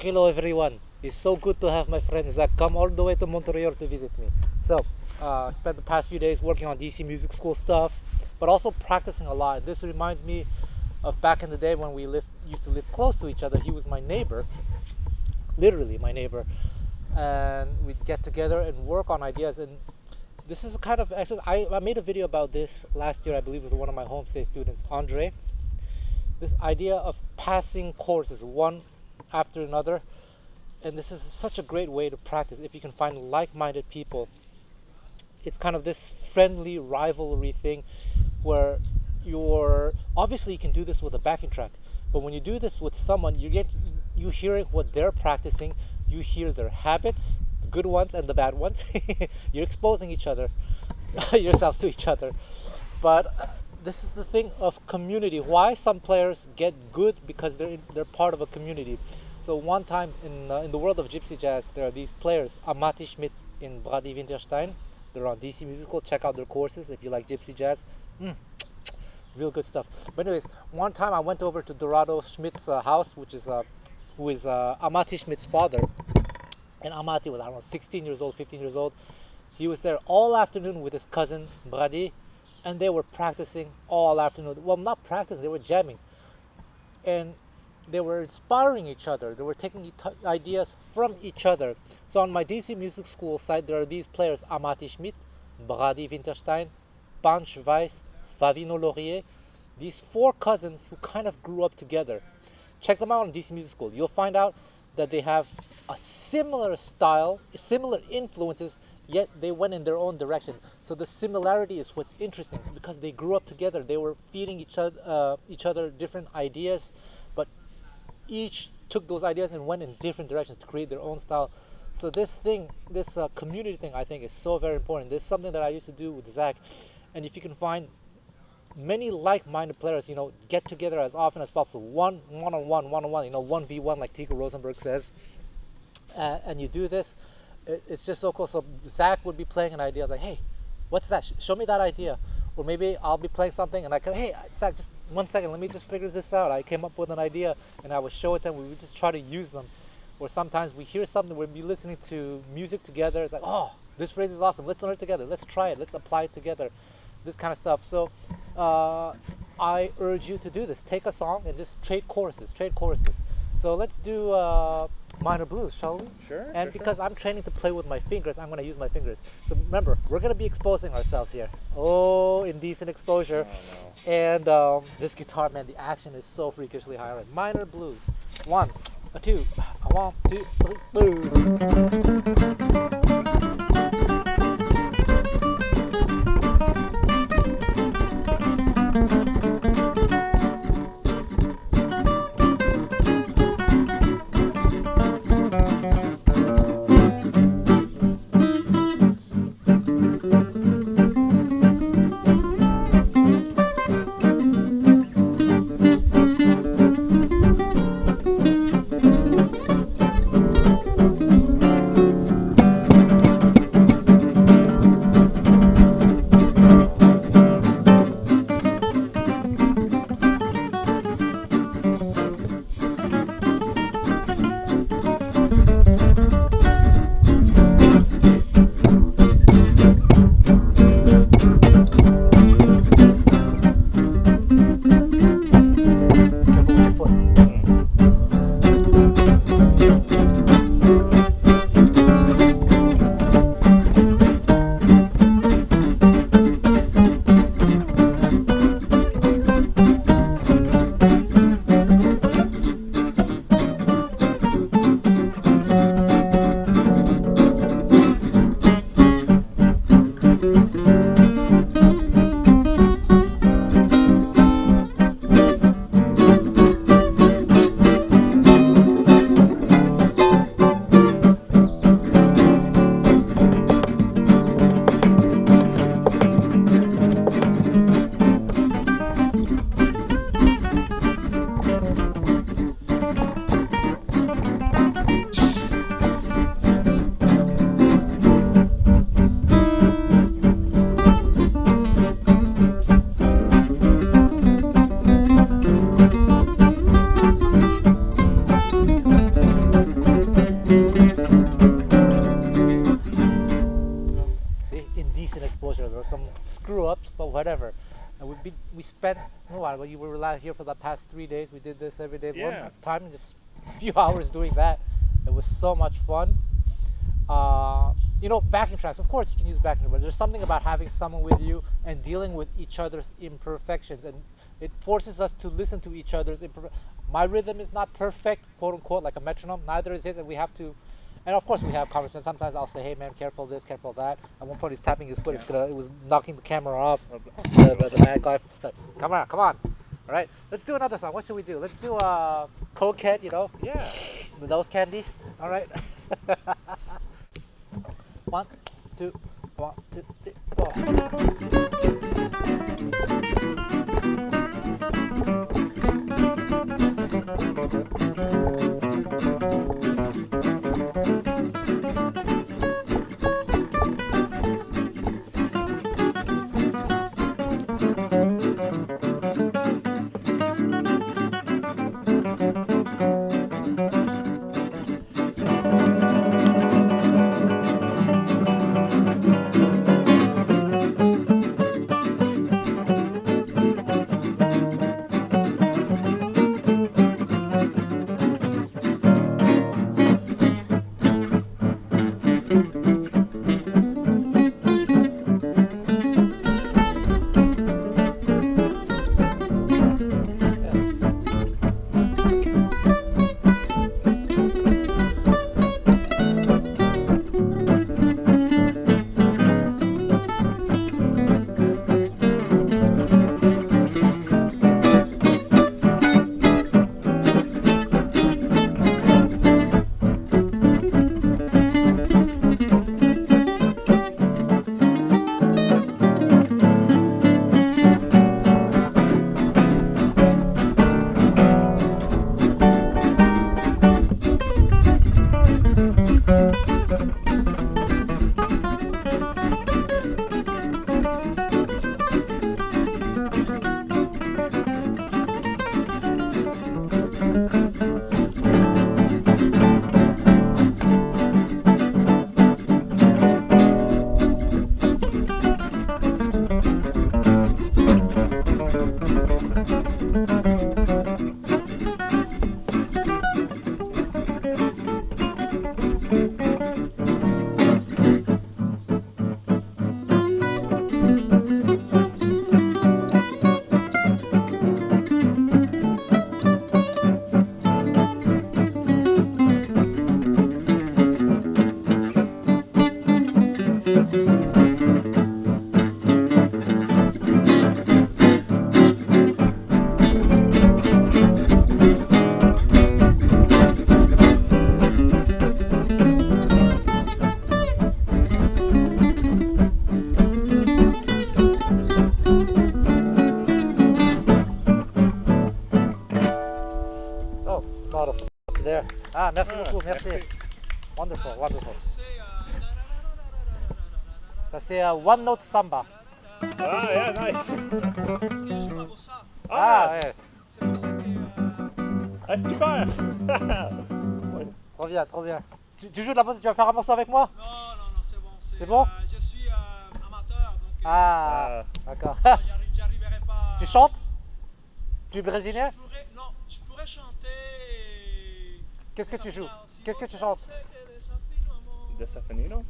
hello everyone. It's so good to have my friend Zach come all the way to Montreal to visit me. So, spent the past few days working on DC Music School stuff, but also practicing a lot. This reminds me of back in the day when we used to live close to each other. He was my neighbor, literally my neighbor, and we'd get together and work on ideas. And this is a kind of exercise. I made a video about this last year, I believe, with one of my Homestay students, Andre. This idea of passing courses one after another, and this is such a great way to practice if you can find like-minded people. It's kind of this friendly rivalry thing where obviously you can do this with a backing track, but when you do this with someone, you hearing what they're practicing, you hear their habits, the good ones and the bad ones. You're exposing each other yourselves to each other. But this is the thing of community. Why some players get good? Because they're part of a community. So one time in the world of Gypsy jazz, there are these players, Amati Schmidt in Brady Winterstein. They're on DC Musical. Check out their courses if you like Gypsy jazz. Real good stuff. But anyways, one time I went over to Dorado Schmidt's house, who is Amati Schmidt's father. And Amati was, I don't know, 16 years old, 15 years old. He was there all afternoon with his cousin Brady, and they were practicing all afternoon. Well, not practicing, they were jamming. And they were inspiring each other. They were taking ideas from each other. So on my DC Music School site, there are these players, Amati Schmidt, Brady Winterstein, Panch Weiss, Favino Laurier. These four cousins who kind of grew up together. Check them out on DC Music School. You'll find out that they have a similar style, similar influences, yet they went in their own direction. So the similarity is what's interesting. It's because they grew up together. They were feeding each other different ideas, but each took those ideas and went in different directions to create their own style. So this community thing, I think, is so very important. This is something that I used to do with Zach. And if you can find many like-minded players, get together as often as possible, one-on-one, 1v1, like Tico Rosenberg says, and you do this, it's just so cool. So Zach would be playing an idea. I was like, hey, what's that? Show me that idea. Or maybe I'll be playing something and I go, hey, Zach, just 1 second, let me just figure this out. I came up with an idea and I would show it to him. We would just try to use them. Or sometimes we hear something, we'll be listening to music together. It's like, oh, this phrase is awesome. Let's learn it together. Let's try it. Let's apply it together. This kind of stuff. So I urge you to do this. Take a song and just trade choruses. So let's do minor blues, shall we? Sure. And because I'm training to play with my fingers, I'm going to use my fingers. So remember, we're going to be exposing ourselves here. Oh, indecent exposure. Oh, no. And this guitar, man, the action is so freakishly high. Right? Minor blues. 1, 2, 1, 2, 3, boom. some screw ups, but whatever. And we spent you were here for the past 3 days. We did this every day, one time, just a few hours doing that. It was so much fun. Backing tracks. Of course, you can use backing, but there's something about having someone with you and dealing with each other's imperfections, and it forces us to listen to each other's imperfections. My rhythm is not perfect, quote unquote, like a metronome. Neither is his, and we have to. And of course, we have conversations. Sometimes I'll say, "Hey, man, careful this, careful that." At one point, he's tapping his foot. It was knocking the camera off. The mad guy. Come on. All right, let's do another song. What should we do? Let's do Cokehead. Yeah. The nose candy. All right. 1, 2, 1, 2, 3, 4. There. Merci beaucoup, merci. Wonderful. Ça c'est One Note Samba. Yeah, nice. Ouais. Super. Trop bien. Tu joues de la bossa, tu vas faire un morceau avec moi? Non, c'est bon. C'est bon? Je suis amateur, donc d'accord. j'arriverai pas. Tu chantes? Tu es brésilien? Je pourrais chanter. Qu'est-ce que tu joues? Qu'est-ce que tu chantes? Desafinino?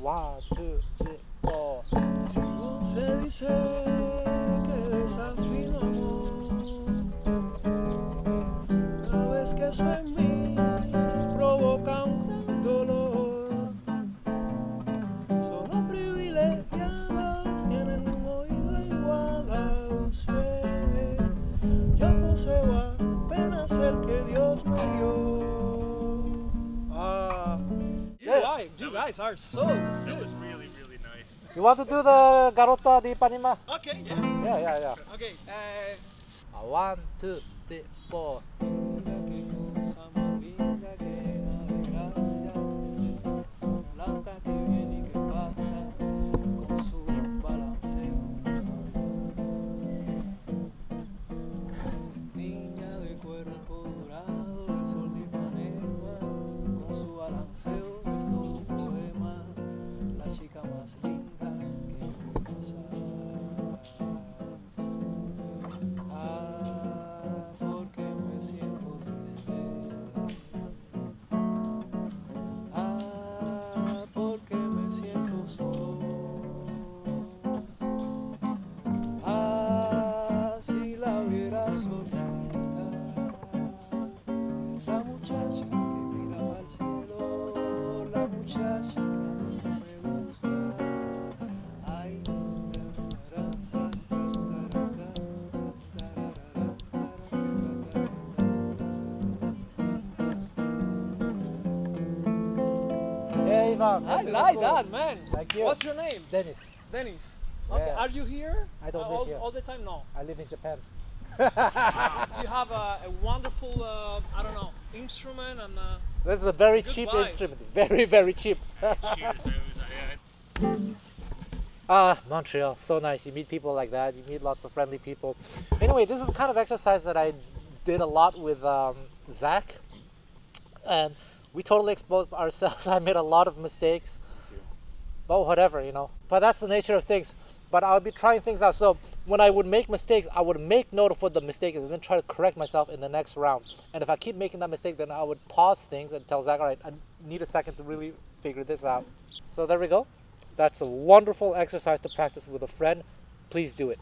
One, two, three, four. Si você dice que desafino amor, sabes que eso en mí provoca un gran dolor. Solo privilegiados tienen un oído igual a usted. Yo poseo apenas el que Dios me dio. You guys are so good. That was really, really nice. You want to do the Garota de Ipanema? Okay, yeah. Yeah. Okay. 1, 2, 3, 4. Ivan. I Merci like beaucoup. that, man. Thank you. What's your name? Dennis. Dennis. Okay, Yeah. are you here? I don't live all, here. all the time? No. I live in Japan. You have a wonderful, I don't know, instrument and. This is a very Good cheap vibe. instrument. Very, very cheap. Cheers. Montreal, so nice. You meet people like that. You meet lots of friendly people. Anyway, this is the kind of exercise that I did a lot with Zach, and we totally exposed ourselves. I made a lot of mistakes, but whatever, you know. But that's the nature of things. But I would be trying things out. So when I would make mistakes, I would make note of what the mistake is and then try to correct myself in the next round. And if I keep making that mistake, then I would pause things and tell Zach, all right, I need a second to really figure this out. So there we go. That's a wonderful exercise to practice with a friend. Please do it.